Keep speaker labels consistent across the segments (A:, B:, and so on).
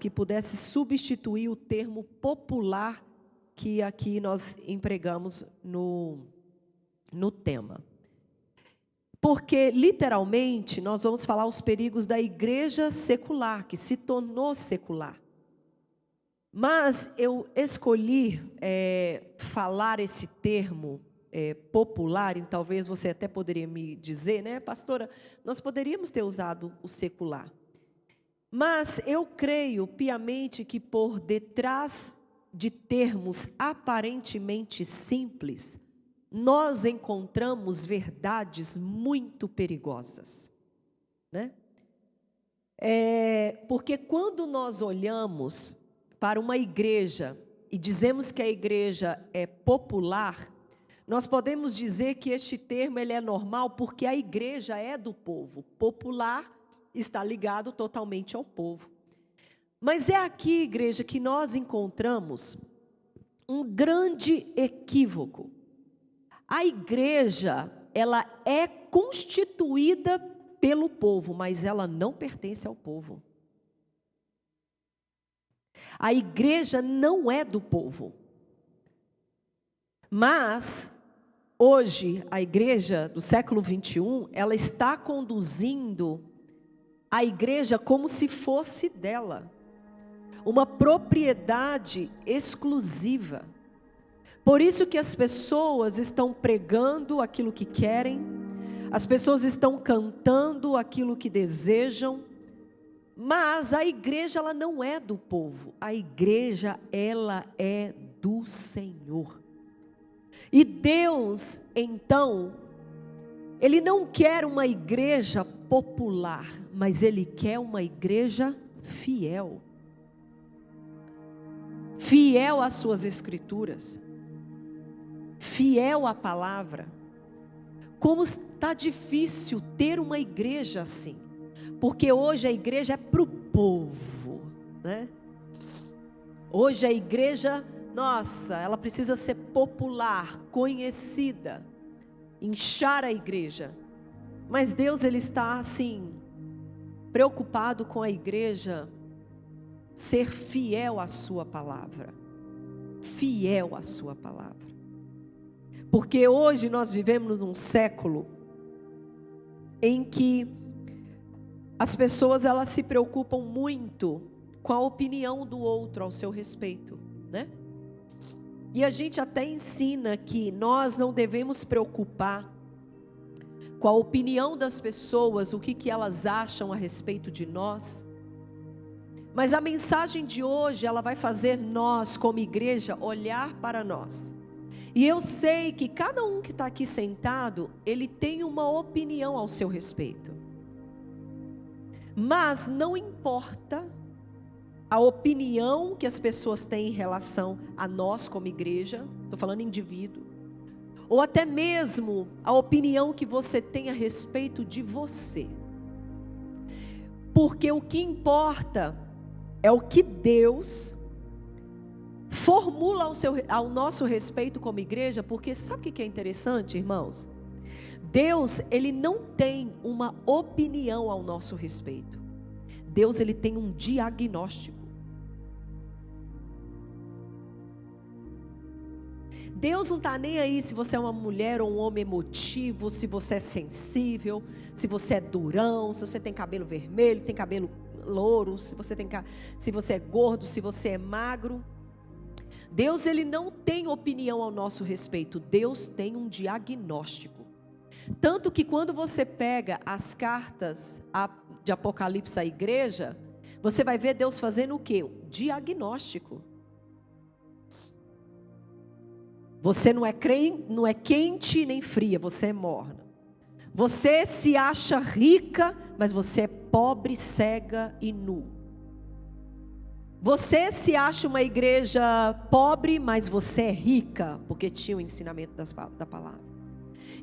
A: que pudesse substituir o termo popular que aqui nós empregamos no tema. Porque, literalmente, nós vamos falar os perigos da igreja secular, que se tornou secular. Mas eu escolhi falar esse termo popular, e talvez você até poderia me dizer, né, pastora, nós poderíamos ter usado o secular. Mas eu creio piamente que por detrás de termos aparentemente simples, nós encontramos verdades muito perigosas, né? Porque quando nós olhamos para uma igreja e dizemos que a igreja é popular, nós podemos dizer que este termo ele é normal porque a igreja é do povo. Popular está ligado totalmente ao povo. Mas é aqui, igreja, que nós encontramos um grande equívoco. A igreja, ela é constituída pelo povo, mas ela não pertence ao povo. A igreja não é do povo. Mas, hoje, a igreja do século 21, ela está conduzindo a igreja como se fosse dela. Uma propriedade exclusiva. Por isso que as pessoas estão pregando aquilo que querem, as pessoas estão cantando aquilo que desejam, mas a igreja ela não é do povo, a igreja ela é do Senhor. E Deus, então, Ele não quer uma igreja popular, mas Ele quer uma igreja fiel. Fiel às suas escrituras. Fiel à palavra. Como está difícil ter uma igreja assim. Porque hoje a igreja é para o povo, né? Hoje a igreja, nossa, ela precisa ser popular, conhecida. Inchar a igreja. Mas Deus, Ele está assim, preocupado com a igreja ser fiel à sua palavra. Fiel à sua palavra. Porque hoje nós vivemos num século em que as pessoas elas se preocupam muito com a opinião do outro ao seu respeito, né? E a gente até ensina que nós não devemos preocupar com a opinião das pessoas, o que elas acham a respeito de nós. Mas a mensagem de hoje, ela vai fazer nós, como igreja, olhar para nós. E eu sei que cada um que está aqui sentado, ele tem uma opinião ao seu respeito. Mas não importa a opinião que as pessoas têm em relação a nós como igreja, estou falando indivíduo, ou até mesmo a opinião que você tem a respeito de você. Porque o que importa é o que Deus formula ao nosso respeito como igreja, porque sabe o que é interessante, irmãos? Deus, Ele não tem uma opinião ao nosso respeito. Deus, Ele tem um diagnóstico. Deus não está nem aí se você é uma mulher ou um homem emotivo, se você é sensível, se você é durão, se você tem cabelo vermelho, tem cabelo louro, se você é gordo, se você é magro. Deus, Ele não tem opinião ao nosso respeito. Deus tem um diagnóstico. Tanto que quando você pega as cartas de Apocalipse à igreja, você vai ver Deus fazendo o quê? Diagnóstico. Você não é quente nem fria, você é morna. Você se acha rica, mas você é pobre, cega e nu. Você se acha uma igreja pobre, mas você é rica, porque tinha o ensinamento da palavra.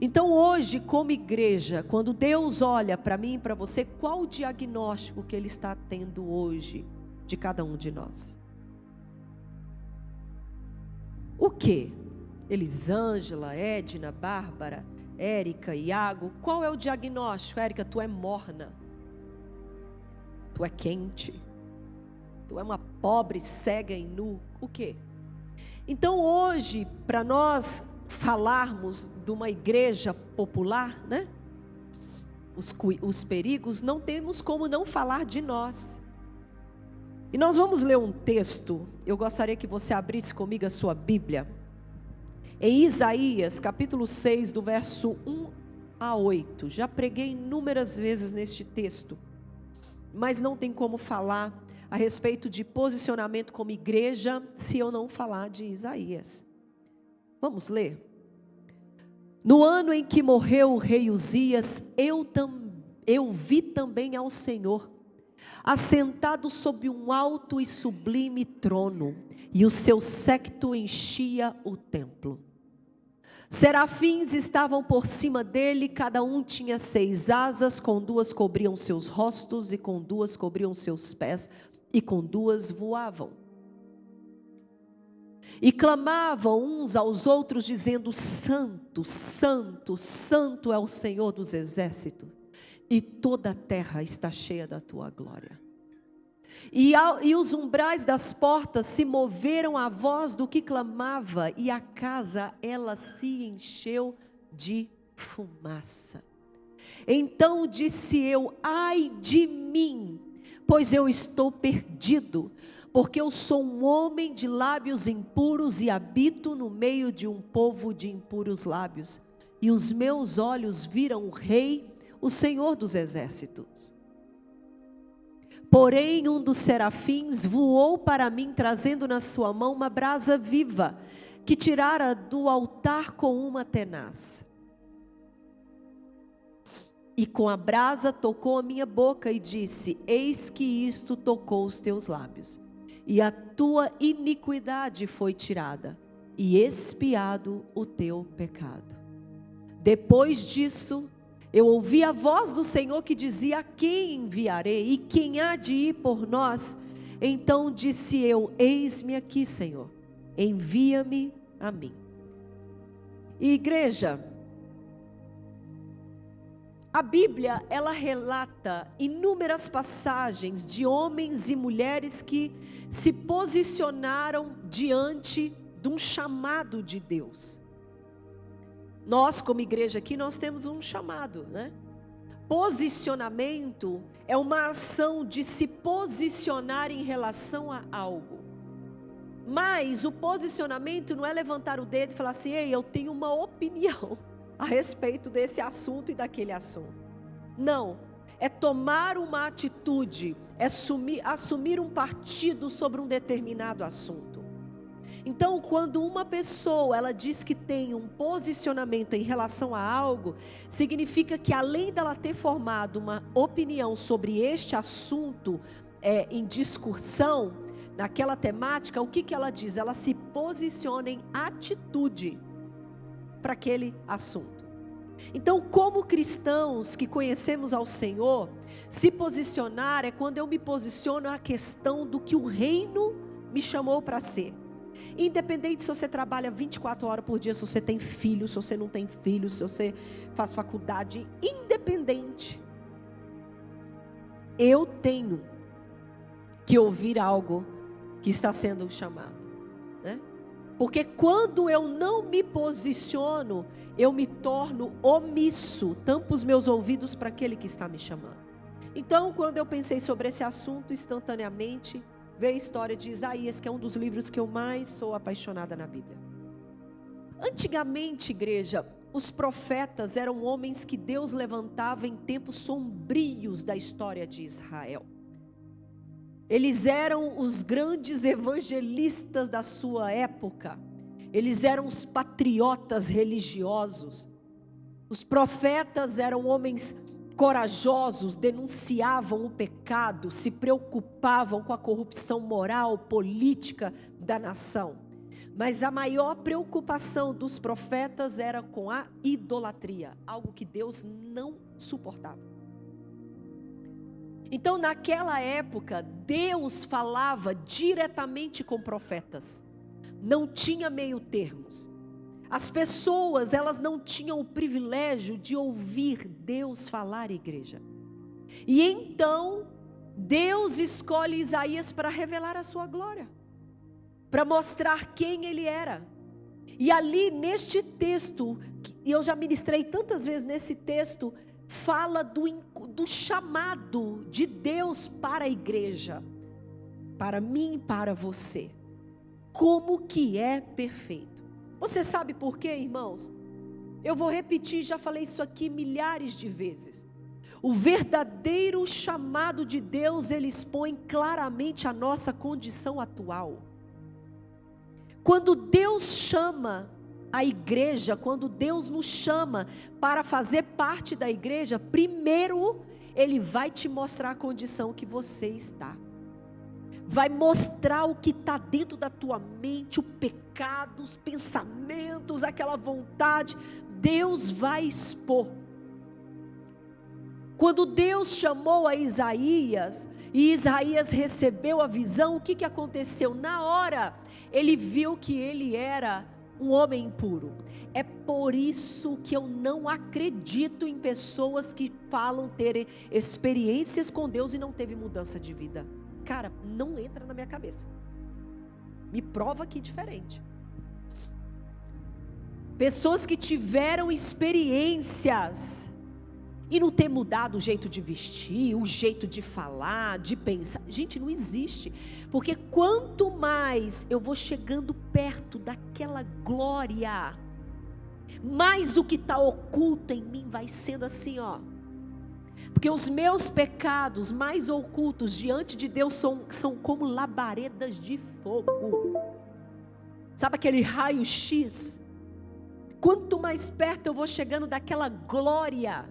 A: Então hoje, como igreja, quando Deus olha para mim e para você, qual o diagnóstico que Ele está tendo hoje de cada um de nós? O quê? Elisângela, Edna, Bárbara, Érica, Iago, qual é o diagnóstico? Érica, tu é morna, tu é quente, Tu é uma pobre, cega e nu. O quê? Então hoje, para nós falarmos de uma igreja popular, né? Os perigos, não temos como não falar de nós. E nós vamos ler um texto. Eu gostaria que você abrisse comigo a sua Bíblia. Em Isaías, capítulo 6, do verso 1 a 8. Já preguei inúmeras vezes neste texto, mas não tem como falar a respeito de posicionamento como igreja se eu não falar de Isaías. Vamos ler? No ano em que morreu o rei Uzias, eu vi também ao Senhor, assentado sob um alto e sublime trono, e o seu séquito enchia o templo. Serafins estavam por cima dele, cada um tinha 6 asas, com 2 cobriam seus rostos, e com 2 cobriam seus pés, e com 2 voavam. E clamavam uns aos outros, dizendo: Santo, Santo, Santo é o Senhor dos exércitos, e toda a terra está cheia da tua glória. E os umbrais das portas se moveram à voz do que clamava, e a casa, ela se encheu de fumaça. Então disse eu: ai de mim, pois eu estou perdido, porque eu sou um homem de lábios impuros e habito no meio de um povo de impuros lábios. E os meus olhos viram o Rei, o Senhor dos exércitos. Porém, um dos serafins voou para mim, trazendo na sua mão uma brasa viva, que tirara do altar com uma tenaz. E com a brasa tocou a minha boca e disse: eis que isto tocou os teus lábios, e a tua iniquidade foi tirada, e expiado o teu pecado. Depois disso, eu ouvi a voz do Senhor que dizia: a quem enviarei, e quem há de ir por nós? Então disse eu: eis-me aqui, Senhor, envia-me a mim. E igreja, a Bíblia, ela relata inúmeras passagens de homens e mulheres que se posicionaram diante de um chamado de Deus. Nós, como igreja aqui, nós temos um chamado, né? Posicionamento é uma ação de se posicionar em relação a algo. Mas o posicionamento não é levantar o dedo e falar assim: ei, eu tenho uma opinião a respeito desse assunto e daquele assunto. Não, é tomar uma atitude, é assumir um partido sobre um determinado assunto. Então, quando uma pessoa, ela diz que tem um posicionamento em relação a algo, significa que além dela ter formado uma opinião sobre este assunto em discussão, naquela temática, o que ela diz? Ela se posiciona em atitude para aquele assunto. Então, como cristãos que conhecemos ao Senhor, se posicionar é quando eu me posiciono na questão do que o reino me chamou para ser. Independente se você trabalha 24 horas por dia, se você tem filho, se você não tem filho, se você faz faculdade, independente, eu tenho que ouvir algo que está sendo chamado, né? Porque quando eu não me posiciono, eu me torno omisso, tampo os meus ouvidos para aquele que está me chamando. Então, quando eu pensei sobre esse assunto, instantaneamente veio a história de Isaías, que é um dos livros que eu mais sou apaixonada na Bíblia. Antigamente, igreja, os profetas eram homens que Deus levantava em tempos sombrios da história de Israel. Eles eram os grandes evangelistas da sua época. Eles eram os patriotas religiosos. Os profetas eram homens corajosos, denunciavam o pecado, se preocupavam com a corrupção moral, política da nação. Mas a maior preocupação dos profetas era com a idolatria, algo que Deus não suportava. Então, naquela época, Deus falava diretamente com profetas. Não tinha meio termos. As pessoas, elas não tinham o privilégio de ouvir Deus falar, igreja. E então, Deus escolhe Isaías para revelar a sua glória, para mostrar quem ele era. E ali neste texto, e eu já ministrei tantas vezes nesse texto, fala do chamado de Deus para a igreja, para mim e para você. Como que é perfeito. Você sabe por quê, irmãos? Eu vou repetir, já falei isso aqui milhares de vezes. O verdadeiro chamado de Deus, ele expõe claramente a nossa condição atual. Quando Deus chama a igreja, quando Deus nos chama para fazer parte da igreja, primeiro Ele vai te mostrar a condição que você está. Vai mostrar o que está dentro da tua mente, o pecado, os pensamentos, aquela vontade. Deus vai expor. Quando Deus chamou a Isaías, e Isaías recebeu a visão, o que aconteceu? Na hora, ele viu que ele era um homem impuro. É por isso que eu não acredito em pessoas que falam ter experiências com Deus e não teve mudança de vida. Cara, não entra na minha cabeça. Me prova aqui diferente. Pessoas que tiveram experiências e não ter mudado o jeito de vestir, o jeito de falar, de pensar. Gente, não existe. Porque quanto mais eu vou chegando perto daquela glória, mais o que está oculto em mim vai sendo assim, ó. Porque os meus pecados mais ocultos diante de Deus são como labaredas de fogo. Sabe aquele raio-x? Quanto mais perto eu vou chegando daquela glória,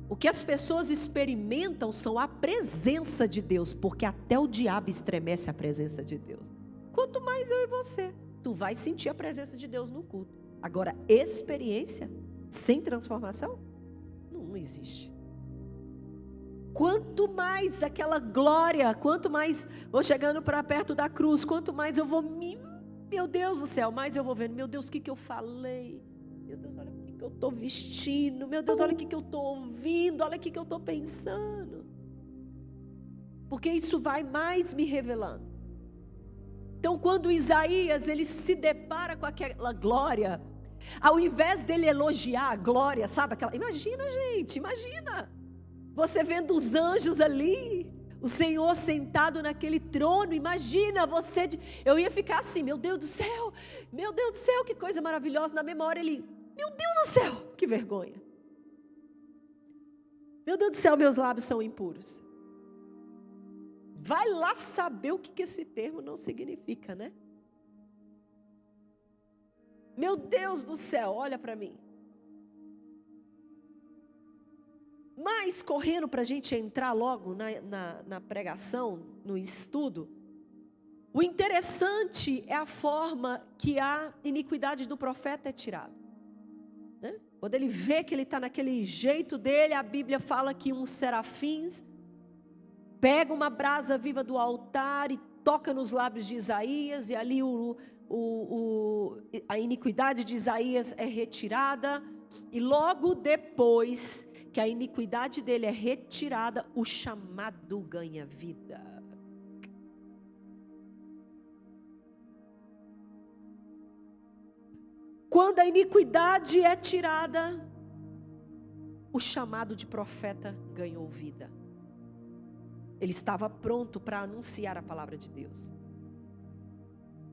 A: o que as pessoas experimentam são a presença de Deus, porque até o diabo estremece a presença de Deus. Quanto mais eu e você, tu vai sentir a presença de Deus no culto. Agora, experiência sem transformação? Não existe. Quanto mais aquela glória, quanto mais vou chegando para perto da cruz, quanto mais eu vou meu Deus do céu, mais eu vou vendo, meu Deus, o que eu falei? Meu Deus, olha o que eu estou vestindo, meu Deus, olha o que eu estou ouvindo, olha o que eu estou pensando. Porque isso vai mais me revelando. Então, quando Isaías, ele se depara com aquela glória, ao invés dele elogiar a glória, sabe? Imagina, gente, imagina. Você vendo os anjos ali, o Senhor sentado naquele trono, imagina você. Eu ia ficar assim, meu Deus do céu, que coisa maravilhosa. Na mesma hora ele, meu Deus do céu, que vergonha. Meu Deus do céu, meus lábios são impuros. Vai lá saber o que esse termo não significa, né? Meu Deus do céu, olha para mim. Mas, correndo para a gente entrar logo na pregação, no estudo, o interessante é a forma que a iniquidade do profeta é tirada. Né? Quando ele vê que ele está naquele jeito dele, a Bíblia fala que uns serafins pega uma brasa viva do altar e toca nos lábios de Isaías, e ali a iniquidade de Isaías é retirada, e logo depois que a iniquidade dele é retirada, o chamado ganha vida. Quando a iniquidade é tirada, o chamado de profeta ganhou vida. Ele estava pronto para anunciar a palavra de Deus.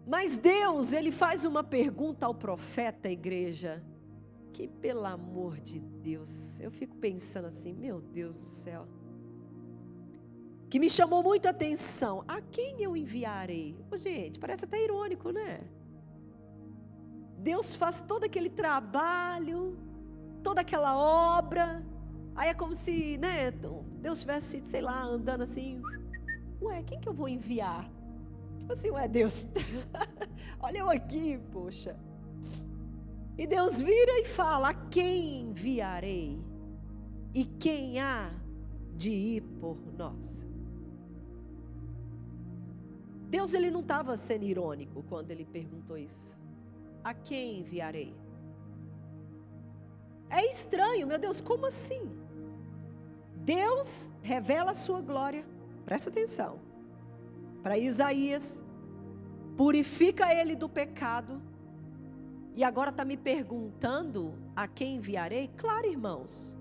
A: Mas Deus, ele faz uma pergunta ao profeta, igreja, que pelo amor de Deus, eu fico pensando assim, meu Deus do céu, que me chamou muito a atenção. A quem eu enviarei? Gente, parece até irônico, né? Deus faz todo aquele trabalho, toda aquela obra, aí é como se, né, Deus estivesse, sei lá, andando assim, ué, quem que eu vou enviar? Tipo assim, ué, Deus, olha eu aqui, poxa. E Deus vira e fala, a quem enviarei? E quem há de ir por nós? Deus, ele não estava sendo irônico quando ele perguntou isso. A quem enviarei? É estranho, meu Deus, como assim? Deus revela a sua glória, Presta atenção. Para Isaías, purifica ele do pecado. E agora está me perguntando a quem enviarei? Claro, irmãos.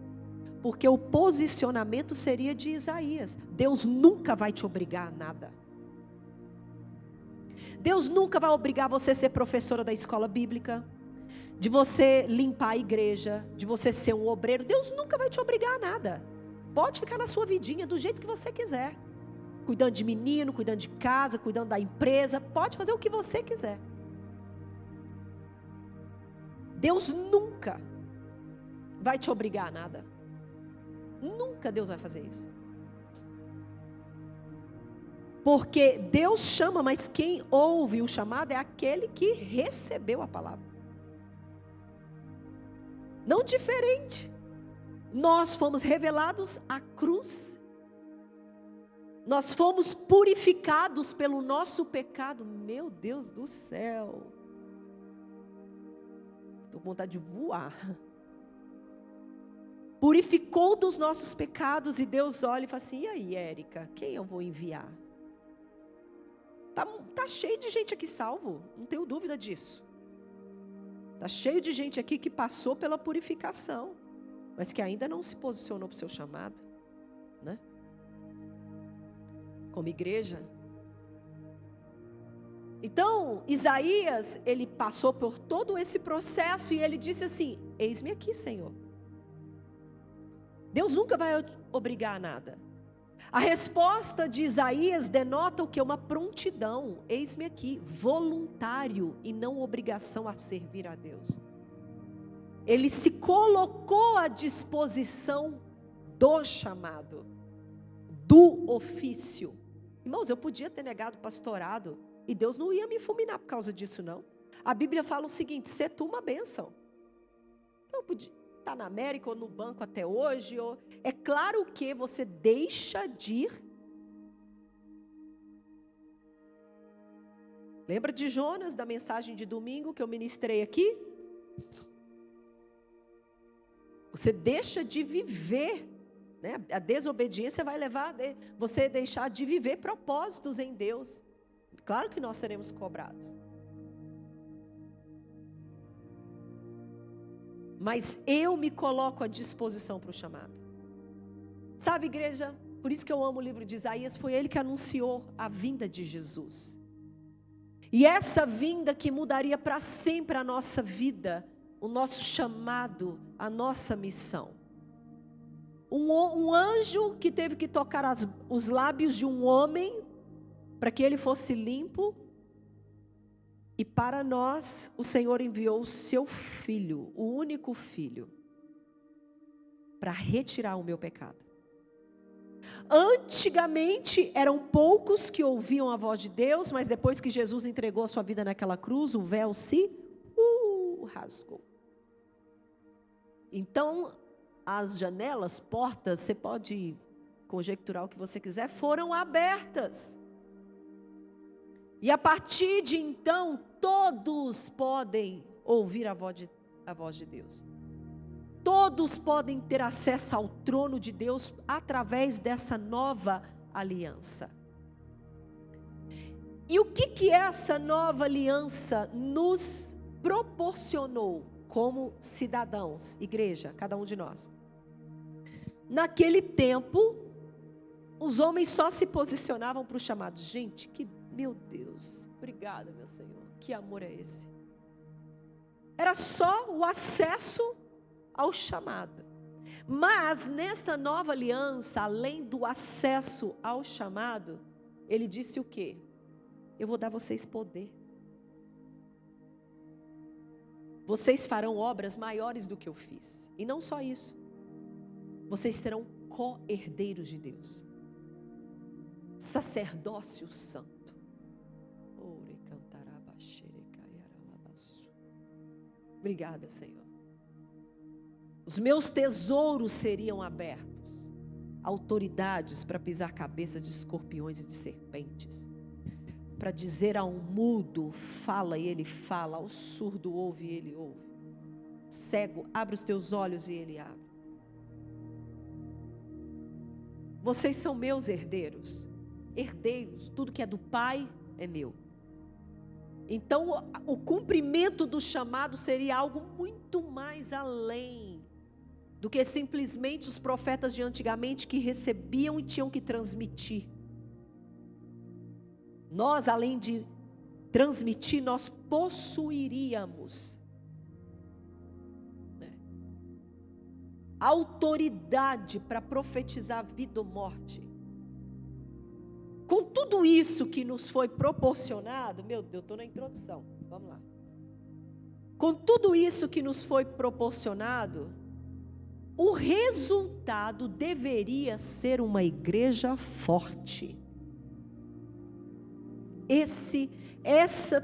A: Porque o posicionamento seria de Isaías. Deus nunca vai te obrigar a nada. Deus nunca vai obrigar você a ser professora da escola bíblica, de você limpar a igreja, de você ser um obreiro. Deus nunca vai te obrigar a nada. Pode ficar na sua vidinha do jeito que você quiser. Cuidando de menino, cuidando de casa, cuidando da empresa. Pode fazer o que você quiser. Deus nunca vai te obrigar a nada. Nunca Deus vai fazer isso. Porque Deus chama, mas quem ouve o chamado é aquele que recebeu a palavra. Não diferente. Nós fomos revelados à cruz. Nós fomos purificados pelo nosso pecado. Meu Deus do céu. Estou com vontade de voar. Purificou dos nossos pecados e Deus olha e fala assim: e aí, Érica, quem eu vou enviar? Tá cheio de gente aqui salvo, não tenho dúvida disso. Tá cheio de gente aqui que passou pela purificação, mas que ainda não se posicionou para o seu chamado, né? Como igreja. Então, Isaías, ele passou por todo esse processo e ele disse assim: eis-me aqui, Senhor. Deus nunca vai obrigar a nada. A resposta de Isaías denota o que? Uma prontidão. Eis-me aqui, voluntário e não obrigação a servir a Deus. Ele se colocou à disposição do chamado, do ofício. Irmãos, eu podia ter negado o pastorado e Deus não ia me fulminar por causa disso, não. A Bíblia fala o seguinte: ser tu uma bênção. Então eu podia estar na América ou no banco até hoje. É claro que você deixa de ir. Lembra de Jonas, da mensagem de domingo que eu ministrei aqui? Você deixa de viver, né? A desobediência vai levar a você deixar de viver propósitos em Deus. Claro que nós seremos cobrados. Mas eu me coloco à disposição para o chamado. Sabe, igreja, por isso que eu amo o livro de Isaías, foi ele que anunciou a vinda de Jesus. E essa vinda que mudaria para sempre a nossa vida, o nosso chamado, a nossa missão. Um anjo que teve que tocar os lábios de um homem, para que ele fosse limpo. E para nós, o Senhor enviou o seu Filho, o único Filho, para retirar o meu pecado. Antigamente, eram poucos que ouviam a voz de Deus, mas depois que Jesus entregou a sua vida naquela cruz, o véu se rasgou. Então, as janelas, portas, você pode conjecturar o que você quiser, foram abertas. E a partir de então, todos podem ouvir a voz de Deus. Todos podem ter acesso ao trono de Deus através dessa nova aliança. E o que essa nova aliança nos proporcionou como cidadãos, igreja, cada um de nós? Naquele tempo, os homens só se posicionavam para o chamado. Gente, meu Deus, obrigada, meu Senhor, que amor é esse? Era só o acesso ao chamado. Mas nessa nova aliança, além do acesso ao chamado, ele disse o quê? Eu vou dar a vocês poder. Vocês farão obras maiores do que eu fiz. E não só isso. Vocês serão co-herdeiros de Deus. Sacerdócio santo. Obrigada, Senhor. Os meus tesouros seriam abertos. Autoridades para pisar a cabeça de escorpiões e de serpentes. Para dizer a um mudo, fala e ele fala. Ao surdo, ouve e ele ouve. Cego, abre os teus olhos e ele abre. Vocês são meus herdeiros. herdeiros, tudo que é do Pai é meu. Então, o cumprimento do chamado seria algo muito mais além do que simplesmente os profetas de antigamente que recebiam e tinham que transmitir. Nós, além de transmitir, nós possuiríamos autoridade para profetizar vida ou morte. Com tudo isso que nos foi proporcionado, meu Deus, eu estou na introdução, vamos lá. Com tudo isso que nos foi proporcionado, o resultado deveria ser uma igreja forte.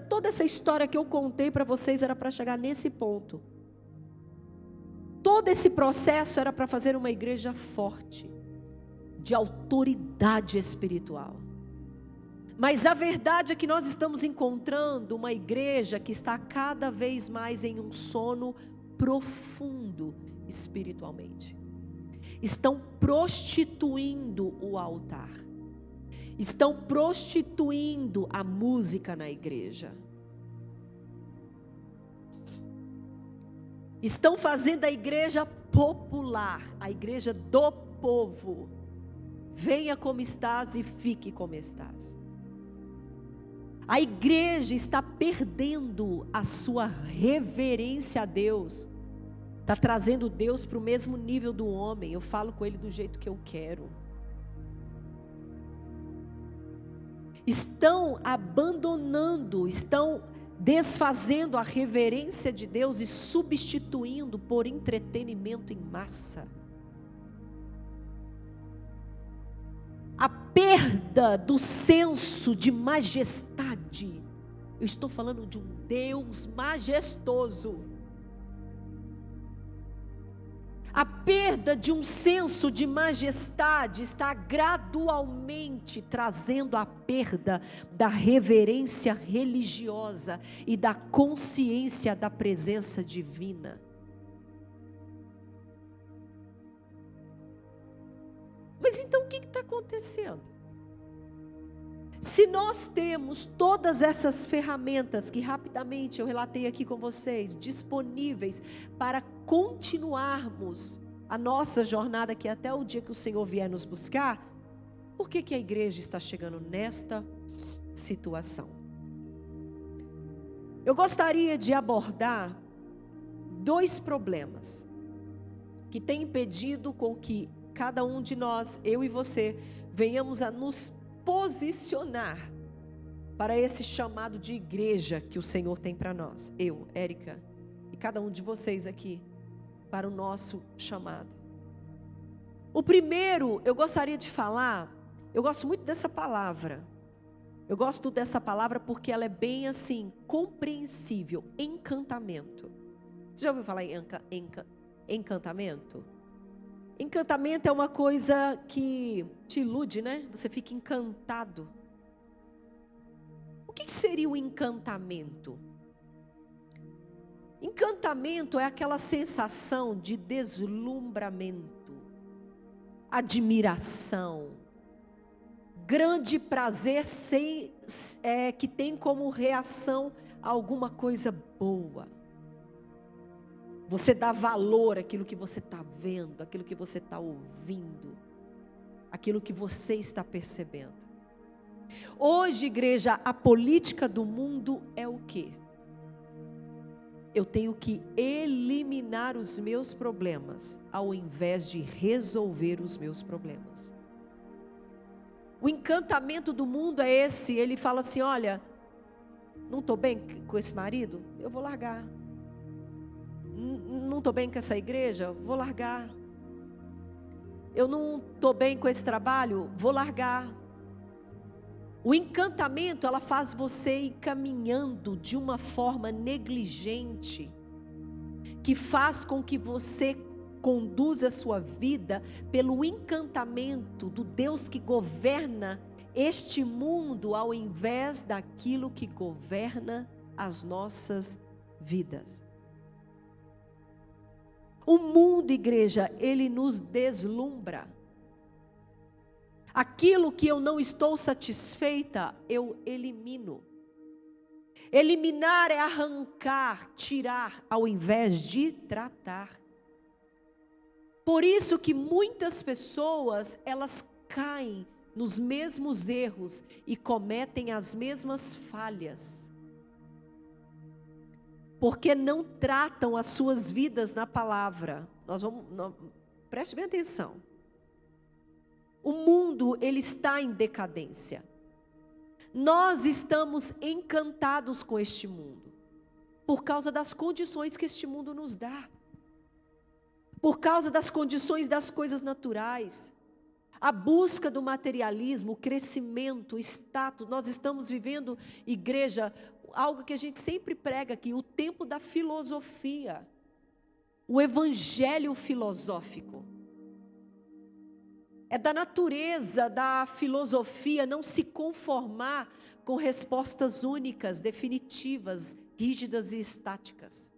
A: Toda essa história que eu contei para vocês era para chegar nesse ponto. Todo esse processo era para fazer uma igreja forte, de autoridade espiritual. Mas a verdade é que nós estamos encontrando uma igreja que está cada vez mais em um sono profundo espiritualmente. Estão prostituindo o altar. Estão prostituindo a música na igreja. Estão fazendo a igreja popular, a igreja do povo. Venha como estás e fique como estás. A igreja está perdendo a sua reverência a Deus. Está trazendo Deus para o mesmo nível do homem. Eu falo com ele do jeito que eu quero. Estão abandonando, estão desfazendo a reverência de Deus e substituindo por entretenimento em massa. A perda do senso de majestade. Eu estou falando de um Deus majestoso. A perda de um senso de majestade está gradualmente trazendo a perda da reverência religiosa e da consciência da presença divina. Mas então o que está acontecendo? Se nós temos todas essas ferramentas que rapidamente eu relatei aqui com vocês, disponíveis para continuarmos a nossa jornada aqui até o dia que o Senhor vier nos buscar, por que a igreja está chegando nesta situação? Eu gostaria de abordar 2 problemas que têm impedido com que cada um de nós, eu e você, venhamos a nos posicionar para esse chamado de igreja que o Senhor tem para nós. Eu, Érica, e cada um de vocês aqui, para o nosso chamado. O primeiro, eu gostaria de falar, eu gosto muito dessa palavra. Eu gosto dessa palavra porque ela é bem assim, compreensível, encantamento. Você já ouviu falar em encantamento? Encantamento é uma coisa que te ilude, né? Você fica encantado. O que seria o encantamento? Encantamento é aquela sensação de deslumbramento, admiração, grande prazer que tem como reação a alguma coisa boa. Você dá valor àquilo que você está vendo, àquilo que você está ouvindo, àquilo que você está percebendo. Hoje, igreja, a política do mundo é o quê? Eu tenho que eliminar os meus problemas, ao invés de resolver os meus problemas. O encantamento do mundo é esse, ele fala assim, olha, não estou bem com esse marido, eu vou largar. Não estou bem com essa igreja, vou largar. Eu não estou bem com esse trabalho, vou largar. O encantamento, ela faz você ir caminhando de uma forma negligente, que faz com que você conduza a sua vida pelo encantamento do Deus que governa este mundo, ao invés daquilo que governa as nossas vidas. O mundo, igreja, ele nos deslumbra. Aquilo que eu não estou satisfeita, eu elimino. Eliminar é arrancar, tirar, ao invés de tratar. Por isso que muitas pessoas, elas caem nos mesmos erros e cometem as mesmas falhas. Porque não tratam as suas vidas na palavra. Preste bem atenção. O mundo, ele está em decadência. Nós estamos encantados com este mundo, por causa das condições que este mundo nos dá, por causa das condições das coisas naturais, a busca do materialismo, o crescimento, o status. Nós estamos vivendo, igreja, algo que a gente sempre prega aqui, o tempo da filosofia, o evangelho filosófico. É da natureza da filosofia não se conformar com respostas únicas, definitivas, rígidas e estáticas.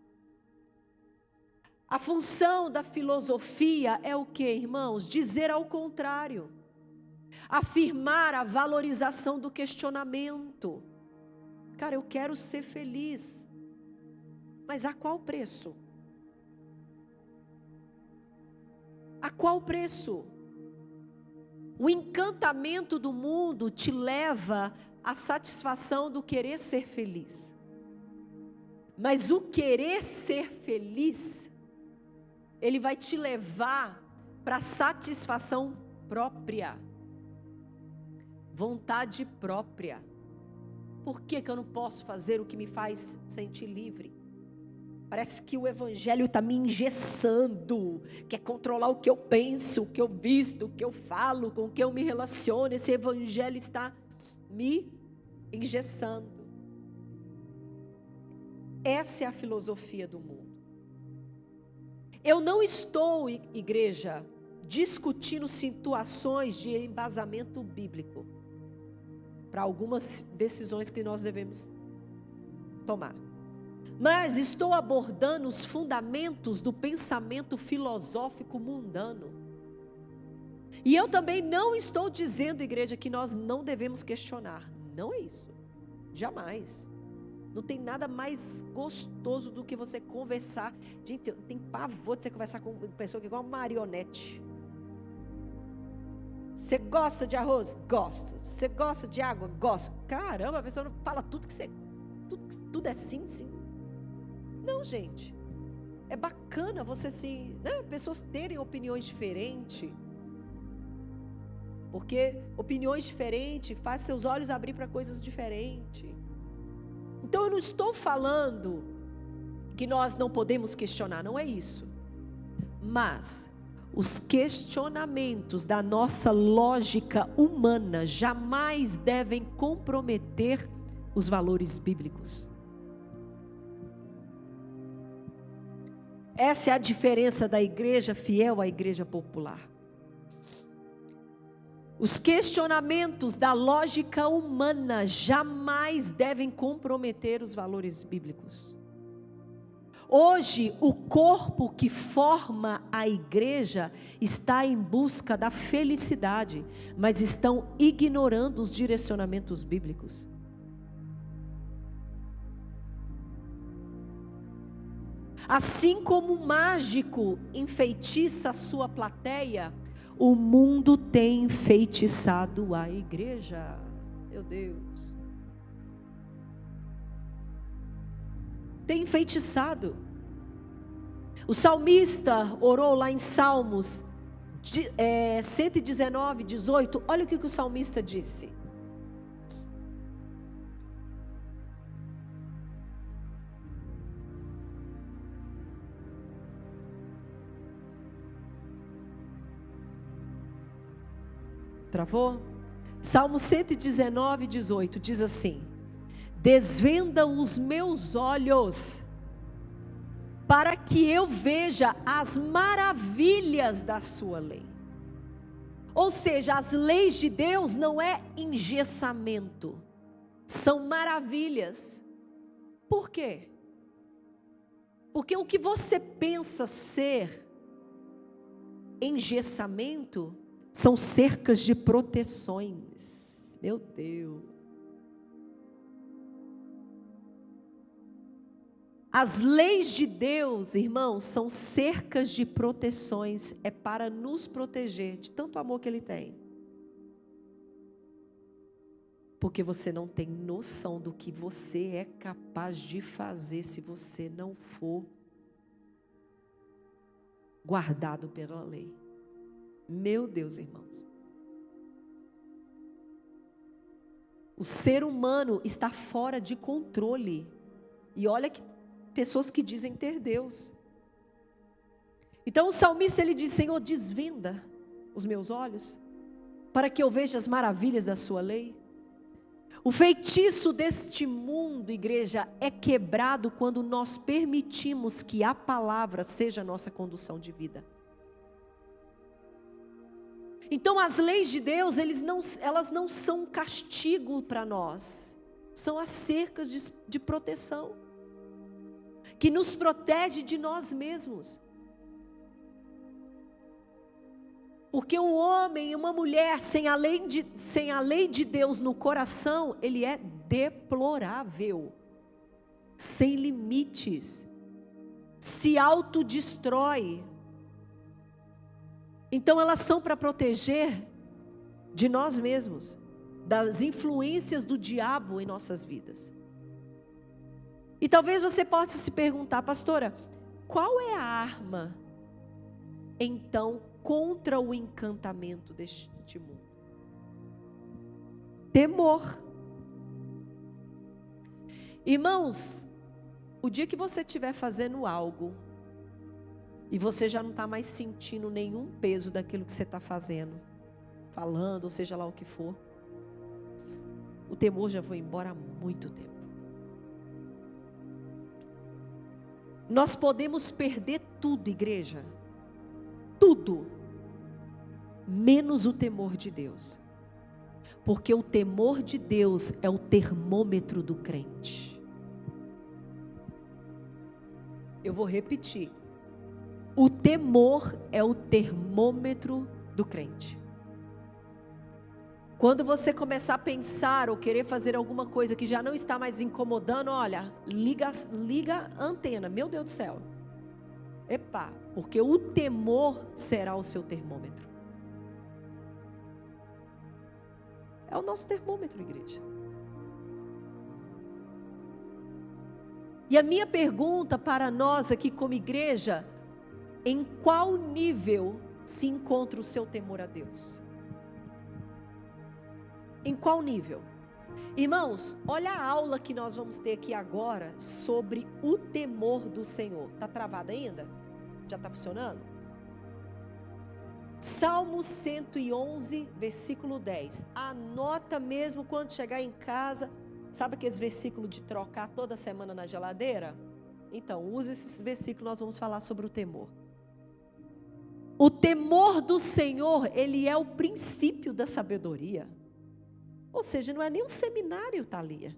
A: A função da filosofia é o quê, irmãos? Dizer ao contrário. Afirmar a valorização do questionamento. Cara, eu quero ser feliz. Mas a qual preço? A qual preço? O encantamento do mundo te leva à satisfação do querer ser feliz. Mas o querer ser feliz, ele vai te levar para a satisfação própria. Vontade própria. Por que eu não posso fazer o que me faz sentir livre? Parece que o evangelho está me engessando, quer controlar o que eu penso, o que eu visto, o que eu falo, com o que eu me relaciono. Esse evangelho está me engessando. Essa é a filosofia do mundo. Eu não estou, igreja, discutindo situações de embasamento bíblico para algumas decisões que nós devemos tomar. Mas estou abordando os fundamentos do pensamento filosófico mundano. E eu também não estou dizendo, igreja, que nós não devemos questionar. Não é isso. Jamais. Não tem nada mais gostoso do que você conversar. Gente, tem pavor de você conversar com uma pessoa que é igual uma marionete. Você gosta de arroz? Gosto. Você gosta de água? Gosto. Caramba, a pessoa não fala tudo que você... Tudo é sim, sim. Não, gente. É bacana você pessoas terem opiniões diferentes. Porque opiniões diferentes faz seus olhos abrir para coisas diferentes. Então eu não estou falando que nós não podemos questionar, não é isso. Mas os questionamentos da nossa lógica humana jamais devem comprometer os valores bíblicos. Essa é a diferença da igreja fiel à igreja popular. Os questionamentos da lógica humana jamais devem comprometer os valores bíblicos. Hoje, o corpo que forma a igreja está em busca da felicidade, mas estão ignorando os direcionamentos bíblicos. Assim como o mágico enfeitiça a sua plateia, o mundo tem enfeitiçado a igreja. Meu Deus. Tem enfeitiçado. O salmista orou lá em Salmos 119, 18. Olha o que o salmista disse. Travou? Salmo 119, 18 diz assim: desvenda os meus olhos, para que eu veja as maravilhas da sua lei. Ou seja, as leis de Deus não é engessamento, são maravilhas. Por quê? Porque o que você pensa ser engessamento São cercas de proteções. Meu Deus. As leis de Deus, irmãos, são cercas de proteções. É para nos proteger de tanto amor que Ele tem. Porque você não tem noção do que você é capaz de fazer se você não for guardado pela lei. Meu Deus, irmãos. O ser humano está fora de controle. E olha que pessoas que dizem ter Deus. Então o salmista ele diz: Senhor, desvenda os meus olhos, para que eu veja as maravilhas da sua lei. O feitiço deste mundo, igreja, é quebrado quando nós permitimos que a palavra seja a nossa condução de vida. Então as leis de Deus, elas não são um castigo para nós, são as cercas de proteção, que nos protege de nós mesmos. Porque um homem e uma mulher sem a lei de Deus no coração, ele é deplorável, sem limites, se autodestrói. Então elas são para proteger de nós mesmos, das influências do diabo em nossas vidas. E talvez você possa se perguntar: pastora, qual é a arma, então, contra o encantamento deste mundo? Temor. Irmãos, o dia que você estiver fazendo algo e você já não está mais sentindo nenhum peso daquilo que você está fazendo, falando, ou seja lá o que for, o temor já foi embora há muito tempo. Nós podemos perder tudo, igreja, tudo, menos o temor de Deus, porque o temor de Deus é o termômetro do crente. Eu vou repetir: o temor é o termômetro do crente. Quando você começar a pensar ou querer fazer alguma coisa que já não está mais incomodando, olha, liga a antena, meu Deus do céu. Epa, porque o temor será o seu termômetro. É o nosso termômetro, igreja. E a minha pergunta para nós aqui como igreja: em qual nível se encontra o seu temor a Deus? Em qual nível? Irmãos, olha a aula que nós vamos ter aqui agora sobre o temor do Senhor. Está travado ainda? Já está funcionando? Salmo 111, versículo 10. Anota mesmo quando chegar em casa. Sabe aqueles versículos de trocar toda semana na geladeira? Então, use esses versículos, nós vamos falar sobre o temor. O temor do Senhor, ele é o princípio da sabedoria. Ou seja, não é nem um seminário, Thalia.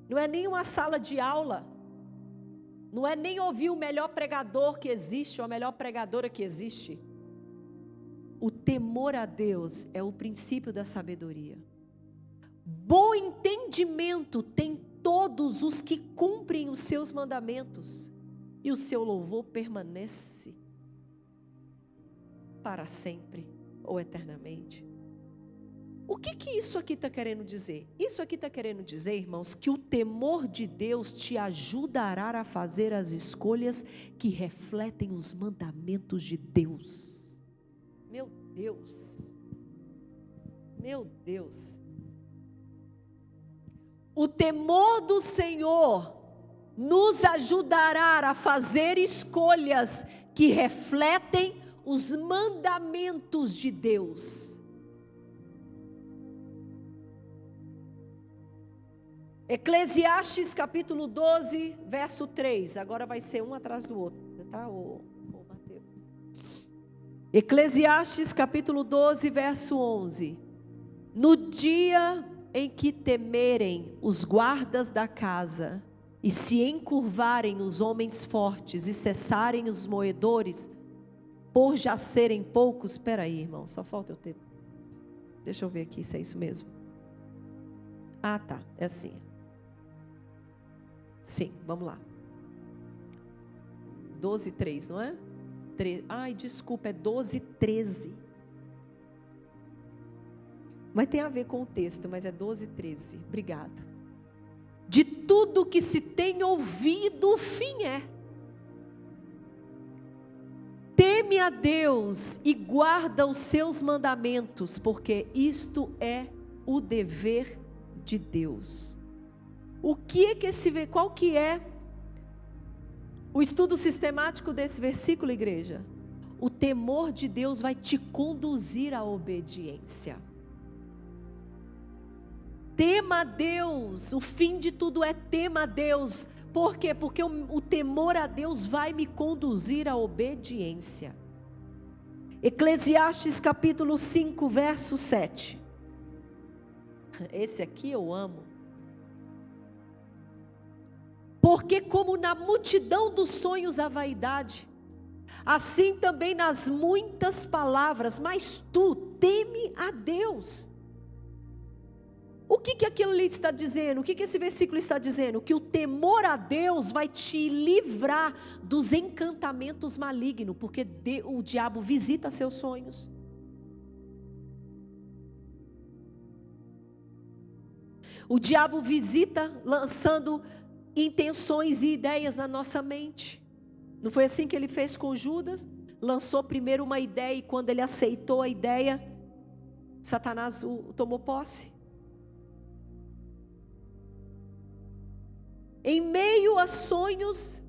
A: Não é nem uma sala de aula. Não é nem ouvir o melhor pregador que existe, ou a melhor pregadora que existe. O temor a Deus é o princípio da sabedoria. Bom entendimento tem todos os que cumprem os seus mandamentos, e o seu louvor permanece para sempre ou eternamente. O que isso aqui está querendo dizer? Isso aqui está querendo dizer, irmãos, que o temor de Deus te ajudará a fazer as escolhas que refletem os mandamentos de Deus. Meu Deus, meu Deus. O temor do Senhor nos ajudará a fazer escolhas que refletem os mandamentos de Deus. Eclesiastes capítulo 12, verso 3. Agora vai ser um atrás do outro, tá, Mateus? Eclesiastes capítulo 12, verso 11. No dia em que temerem os guardas da casa, e se encurvarem os homens fortes, e cessarem os moedores, por já serem poucos. Espera aí, irmão, só falta eu ter. Deixa eu ver aqui se é isso mesmo. Ah, tá, é assim. Sim, vamos lá. 12:3, não é? Ai, desculpa, é 12:13. Mas tem a ver com o texto, mas é 12:13. Obrigado. De tudo que se tem ouvido, o fim é: teme a Deus e guarda os seus mandamentos, porque isto é o dever de Deus. O que é que qual que é o estudo sistemático desse versículo, igreja? O temor de Deus vai te conduzir à obediência. Tema a Deus, o fim de tudo é tema a Deus. Por quê? Porque o temor a Deus vai me conduzir à obediência. Eclesiastes capítulo 5, verso 7. Esse aqui eu amo. Porque como na multidão dos sonhos a vaidade, assim também nas muitas palavras, mas tu teme a Deus. O que aquilo ali está dizendo? O que esse versículo está dizendo? Que o temor a Deus vai te livrar dos encantamentos malignos, porque o diabo visita seus sonhos. O diabo visita lançando intenções e ideias na nossa mente. Não foi assim que ele fez com Judas? Lançou primeiro uma ideia e quando ele aceitou a ideia, Satanás o tomou posse. Em meio a sonhos,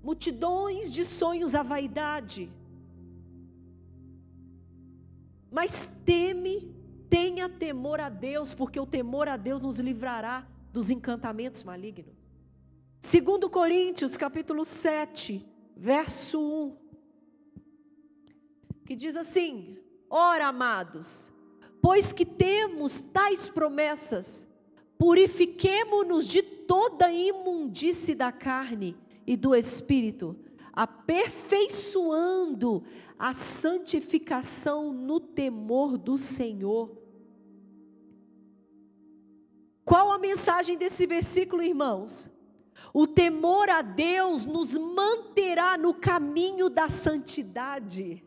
A: multidões de sonhos à vaidade. Mas tenha temor a Deus, porque o temor a Deus nos livrará dos encantamentos malignos. 2 Coríntios capítulo 7, verso 1, que diz assim: ora, amados, pois que temos tais promessas, purifiquemo-nos de toda imundície da carne e do espírito, aperfeiçoando a santificação no temor do Senhor. Qual a mensagem desse versículo, irmãos? O temor a Deus nos manterá no caminho da santidade.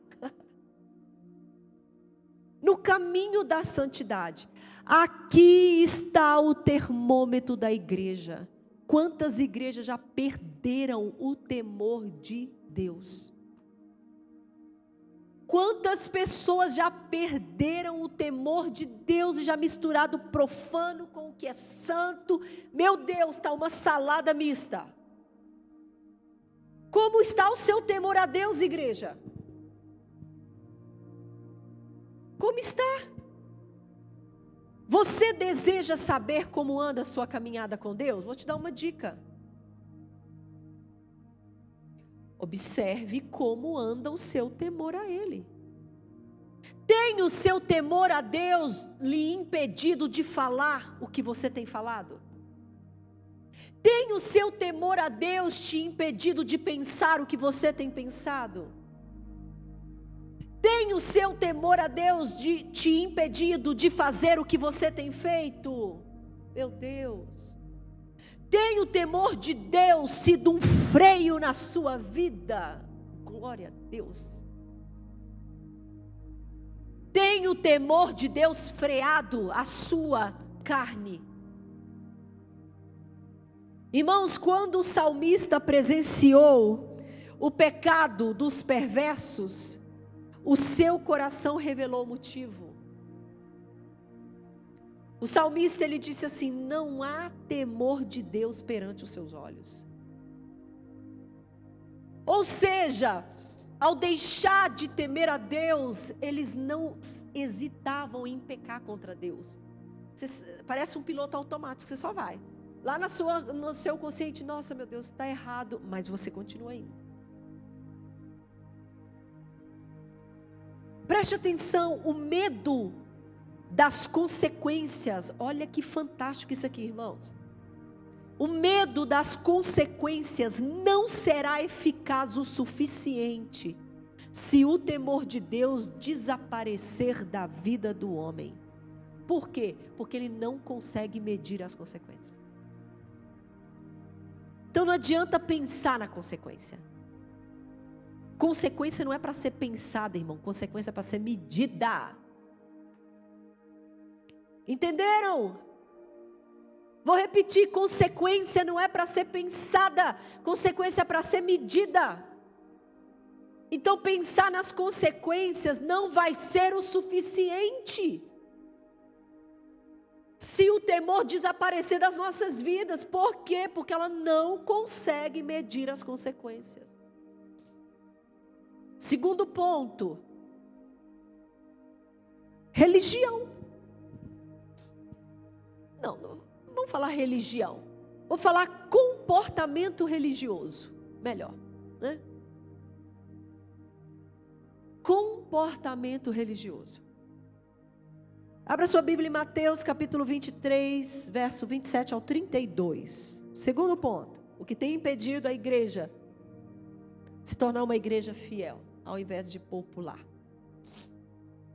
A: No caminho da santidade. Aqui está o termômetro da igreja. Quantas igrejas já perderam o temor de Deus? Quantas pessoas já perderam o temor de Deus e já misturado o profano com o que é santo? Meu Deus, está uma salada mista. Como está o seu temor a Deus, igreja? Como está? Você deseja saber como anda a sua caminhada com Deus? Vou te dar uma dica. Observe como anda o seu temor a Ele. Tem o seu temor a Deus lhe impedido de falar o que você tem falado? Tem o seu temor a Deus te impedido de pensar o que você tem pensado? Tem o seu temor a Deus te impedido de fazer o que você tem feito? Meu Deus. Tem o temor de Deus sido um freio na sua vida? Glória a Deus. Tem o temor de Deus freado a sua carne? Irmãos, quando o salmista presenciou o pecado dos perversos, o seu coração revelou o motivo. O salmista, ele disse assim: não há temor de Deus perante os seus olhos. Ou seja, ao deixar de temer a Deus, eles não hesitavam em pecar contra Deus. Parece um piloto automático, você só vai. Lá no seu consciente, nossa, meu Deus, está errado, mas você continua indo. Preste atenção, o medo das consequências, olha que fantástico isso aqui, irmãos. O medo das consequências não será eficaz o suficiente se o temor de Deus desaparecer da vida do homem. Por quê? Porque ele não consegue medir as consequências. Então não adianta pensar na consequência. Consequência não é para ser pensada, irmão. Consequência é para ser medida. Entenderam? Vou repetir, consequência não é para ser pensada. Consequência é para ser medida. Então pensar nas consequências não vai ser o suficiente. Se o temor desaparecer das nossas vidas, por quê? Porque ela não consegue medir as consequências. Segundo ponto, religião. Não vamos falar religião. Vou falar comportamento religioso. Melhor, né? Comportamento religioso. Abra sua Bíblia em Mateus capítulo 23, verso 27 ao 32. Segundo ponto, o que tem impedido a igreja se tornar uma igreja fiel, ao invés de popular.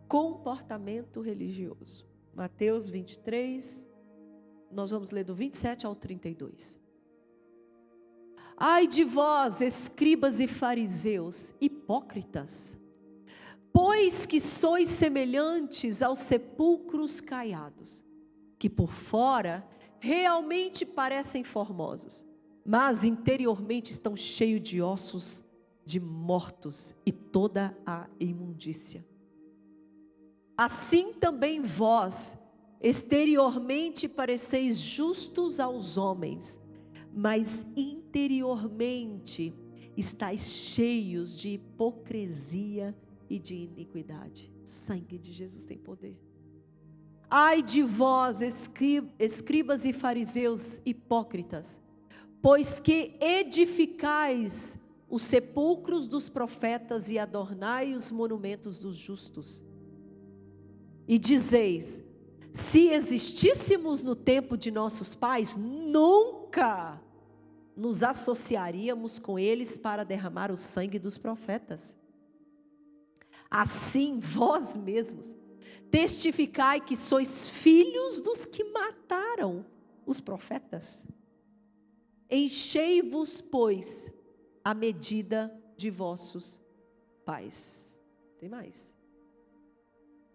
A: Comportamento religioso. Mateus 23, nós vamos ler do 27 ao 32. Ai de vós, escribas e fariseus, hipócritas, pois que sois semelhantes aos sepulcros caiados, que por fora realmente parecem formosos, mas interiormente estão cheios de ossos de mortos e toda a imundícia. Assim também vós, exteriormente pareceis justos aos homens, mas interiormente estáis cheios de hipocrisia e de iniquidade. Sangue de Jesus tem poder. Ai de vós, escribas e fariseus hipócritas, pois que edificais os sepulcros dos profetas e adornai os monumentos dos justos. E dizeis: se existíssemos no tempo de nossos pais, nunca nos associaríamos com eles para derramar o sangue dos profetas. Assim, vós mesmos testificai que sois filhos dos que mataram os profetas. Enchei-vos, pois, a medida de vossos pais. Tem mais?